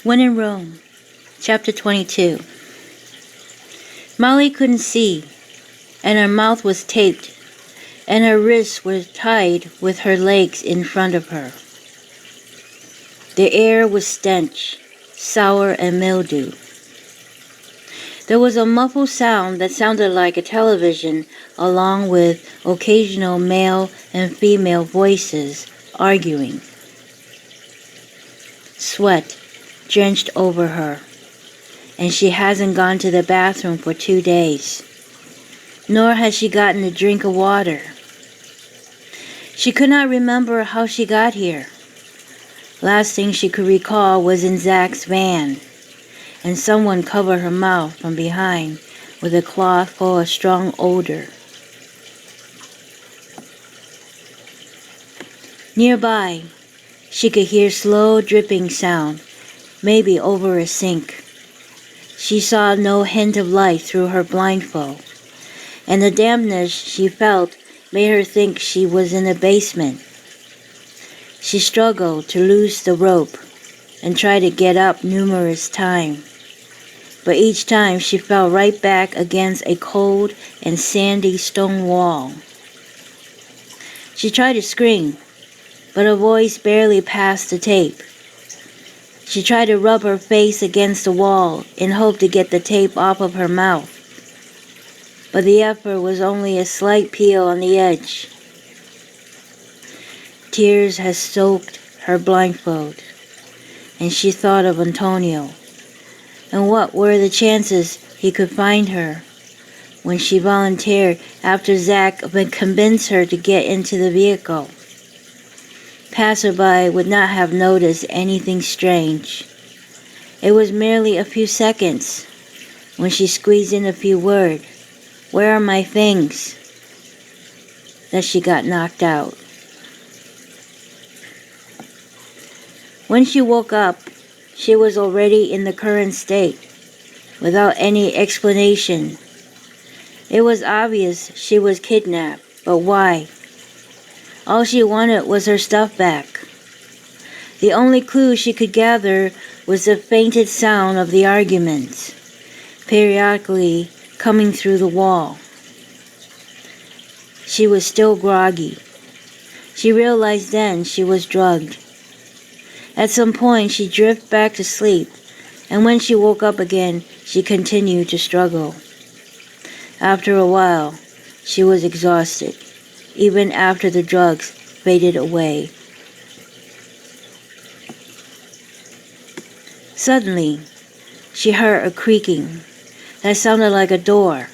When in Rome, Chapter 22. Molly couldn't see, and her mouth was taped, and her wrists were tied with her legs in front of her. The air was stench, sour and mildew. There was a muffled sound that sounded like a television, along with occasional male and female voices arguing. Sweat drenched over her, and she hasn't gone to the bathroom for 2 days, nor has she gotten a drink of water. She could not remember how she got here. Last thing she could recall was in Zach's van, and someone covered her mouth from behind with a cloth full of strong odor. Nearby, she could hear slow dripping sound, maybe over a sink. She saw no hint of light through her blindfold, and the dampness she felt made her think she was in a basement. She struggled to loose the rope and tried to get up numerous times, but each time she fell right back against a cold and sandy stone wall. She tried to scream, but her voice barely passed the tape. She tried to rub her face against the wall in hope to get the tape off of her mouth, but the effort was only a slight peel on the edge. Tears had soaked her blindfold, and she thought of Antonio, and what were the chances he could find her when she volunteered after Zach had convinced her to get into the vehicle. Passerby would not have noticed anything strange. It was merely a few seconds when she squeezed in a few words, "Where are my things?" that she got knocked out. When she woke up, she was already in the current state, without any explanation. It was obvious she was kidnapped, but why? All she wanted was her stuff back. The only clue she could gather was the fainted sound of the arguments, periodically coming through the wall. She was still groggy. She realized then she was drugged. At some point she drifted back to sleep, and when she woke up again, she continued to struggle. After a while, she was exhausted, even after the drugs faded away. Suddenly, she heard a creaking that sounded like a door,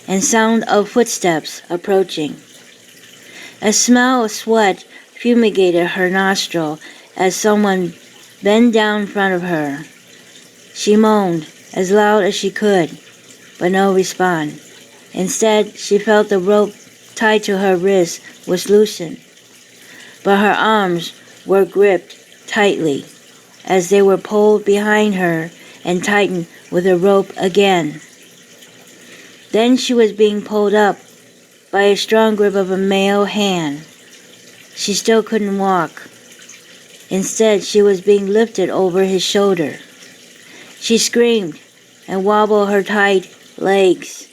and sound of footsteps approaching. A smell of sweat fumigated her nostril as someone bent down in front of her. She moaned as loud as she could, but no response. Instead, she felt the rope tied to her wrist was loosened, but her arms were gripped tightly as they were pulled behind her and tightened with the rope again. Then she was being pulled up by a strong grip of a male hand. She still couldn't walk. Instead, she was being lifted over his shoulder. She screamed and wobbled her tight legs,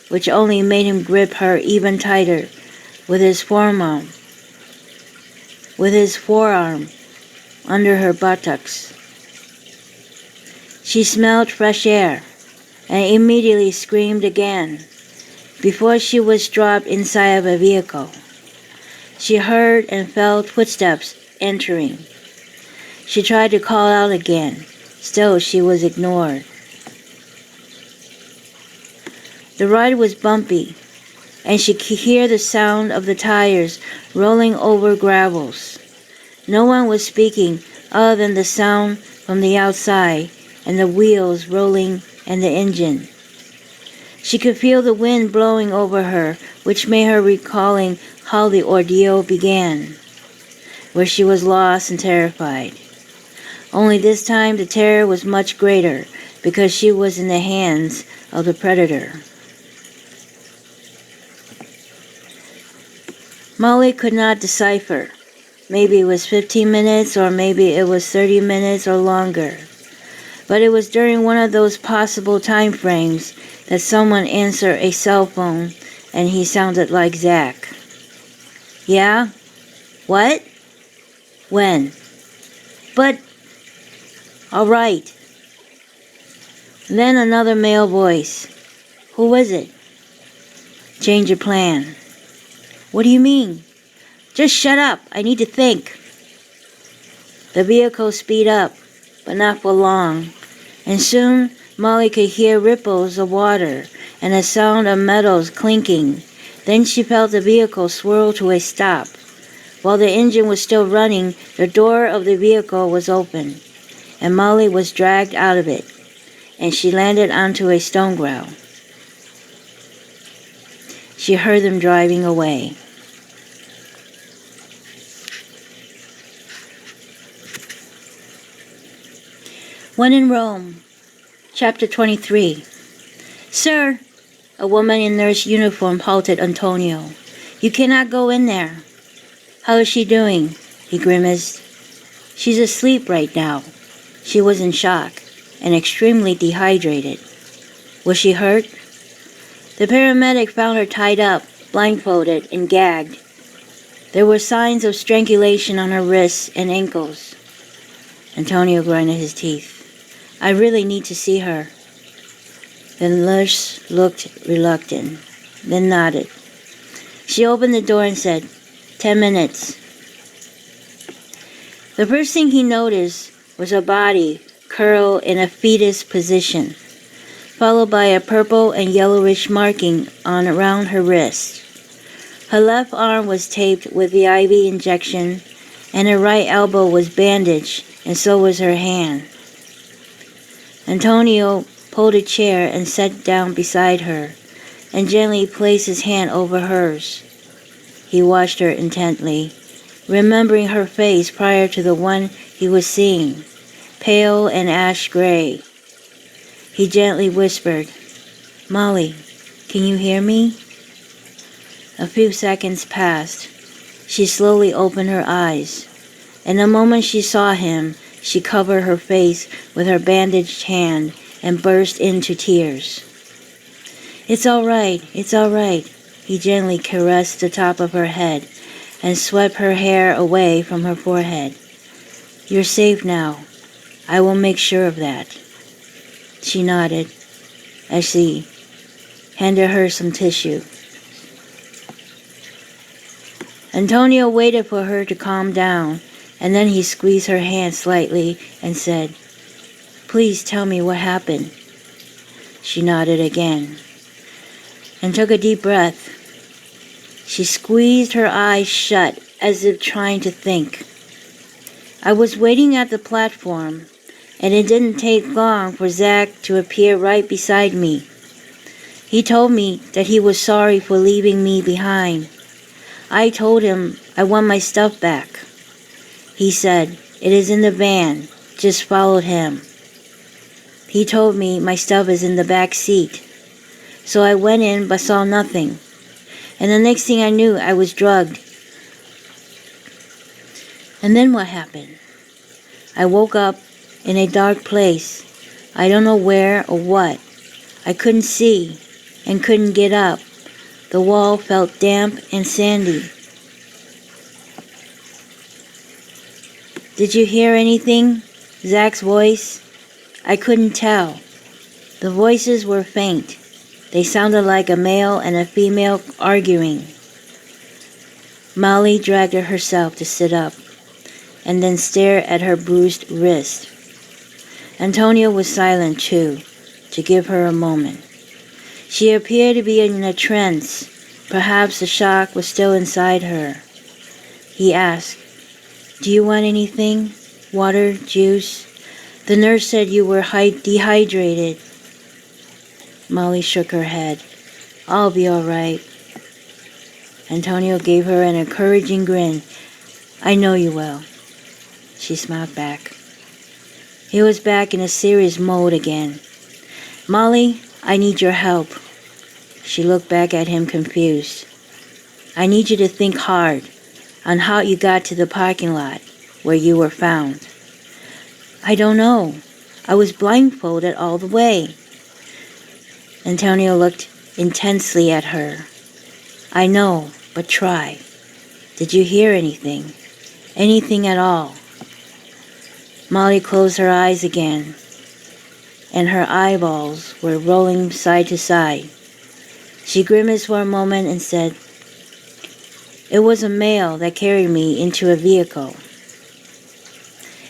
which only made him grip her even tighter with his forearm under her buttocks. She smelled fresh air and immediately screamed again. Before she was dropped inside of a vehicle, she heard and felt footsteps entering. She tried to call out again. Still, she was ignored. The ride was bumpy, and she could hear the sound of the tires rolling over gravels. No one was speaking other than the sound from the outside and the wheels rolling and the engine. She could feel the wind blowing over her, which made her recalling how the ordeal began, where she was lost and terrified. Only this time the terror was much greater because she was in the hands of the predator. Molly could not decipher. Maybe it was 15 minutes or maybe it was 30 minutes or longer. But it was during one of those possible time frames that someone answered a cell phone, and he sounded like Zach. Yeah? What? When? But... All right. Then another male voice. Who was it? Change your plan. What do you mean? Just shut up. I need to think. The vehicle speed up, but not for long, and soon Molly could hear ripples of water and the sound of metals clinking. Then she felt the vehicle swirl to a stop. While the engine was still running, the door of the vehicle was open, and Molly was dragged out of it, and she landed onto a stone ground. She heard them driving away. When in Rome, Chapter 23. Sir, a woman in nurse uniform halted Antonio. You cannot go in there. How is she doing? He grimaced. She's asleep right now. She was in shock and extremely dehydrated. Was she hurt? The paramedic found her tied up, blindfolded, and gagged. There were signs of strangulation on her wrists and ankles. Antonio grinded his teeth. I really need to see her. The nurse looked reluctant, then nodded. She opened the door and said, 10 minutes. The first thing he noticed was a body curled in a fetus position, followed by a purple and yellowish marking around her wrist. Her left arm was taped with the IV injection, and her right elbow was bandaged, and so was her hand. Antonio pulled a chair and sat down beside her, and gently placed his hand over hers. He watched her intently, remembering her face prior to the one he was seeing, pale and ash gray. He gently whispered, Molly, can you hear me? A few seconds passed. She slowly opened her eyes, and the moment she saw him, she covered her face with her bandaged hand and burst into tears. It's all right, He gently caressed the top of her head and swept her hair away from her forehead. You're safe now. I will make sure of that. She nodded as he handed her some tissue. Antonio waited for her to calm down, and then he squeezed her hand slightly and said, Please tell me what happened. She nodded again and took a deep breath. She squeezed her eyes shut as if trying to think. I was waiting at the platform, and it didn't take long for Zach to appear right beside me. He told me that he was sorry for leaving me behind. I told him I want my stuff back. He said, it is in the van, just followed him. He told me my stuff is in the back seat. So I went in but saw nothing. And the next thing I knew, I was drugged. And then what happened? I woke up in a dark place. I don't know where or what. I couldn't see and couldn't get up. The wall felt damp and sandy. Did you hear anything? Zach's voice? I couldn't tell. The voices were faint. They sounded like a male and a female arguing. Molly dragged herself to sit up and then stared at her bruised wrist. Antonio was silent too, to give her a moment. She appeared to be in a trance. Perhaps the shock was still inside her. He asked, Do you want anything? Water, juice? The nurse said you were dehydrated. Molly shook her head. I'll be all right. Antonio gave her an encouraging grin. I know you will. She smiled back. He was back in a serious mode again. Molly, I need your help. She looked back at him confused. I need you to think hard on how you got to the parking lot where you were found. I don't know. I was blindfolded all the way. Antonio looked intensely at her. I know, but try. Did you hear anything? Anything at all? Molly closed her eyes again, and her eyeballs were rolling side to side. She grimaced for a moment and said, It was a male that carried me into a vehicle.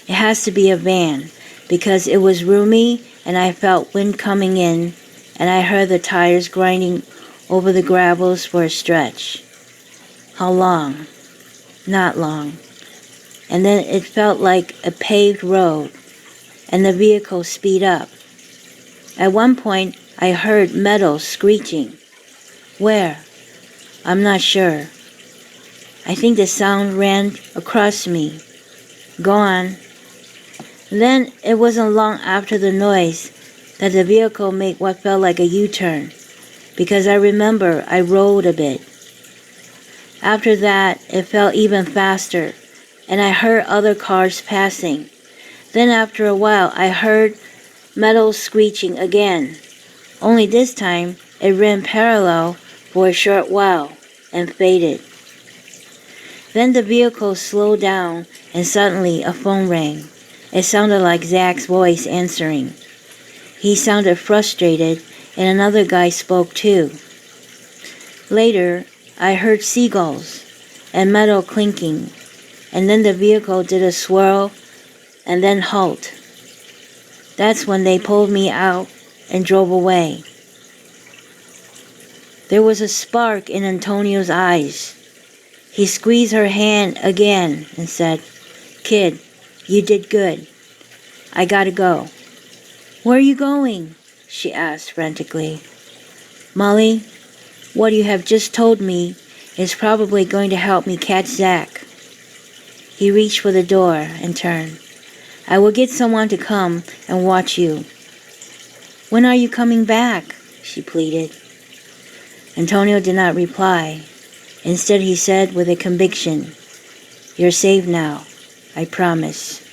It has to be a van, because it was roomy and I felt wind coming in and I heard the tires grinding over the gravels for a stretch. How long? Not long. And then it felt like a paved road, and the vehicle speed up. At one point, I heard metal screeching. Where? I'm not sure. I think the sound ran across me. Go on. Then it wasn't long after the noise that the vehicle made what felt like a U-turn, because I remember I rolled a bit. After that, it felt even faster, and I heard other cars passing. Then after a while, I heard metal screeching again. Only this time, it ran parallel for a short while and faded. Then the vehicle slowed down, and suddenly a phone rang. It sounded like Zach's voice answering. He sounded frustrated, and another guy spoke too. Later, I heard seagulls and metal clinking, and then the vehicle did a swirl and then halt. That's when they pulled me out and drove away. There was a spark in Antonio's eyes. He squeezed her hand again and said, Kid, you did good. I gotta go. Where are you going? She asked frantically. Molly, what you have just told me is probably going to help me catch Zach. He reached for the door and turned. I will get someone to come and watch you. When are you coming back? She pleaded. Antonio did not reply. Instead, he said with a conviction, You're safe now, I promise.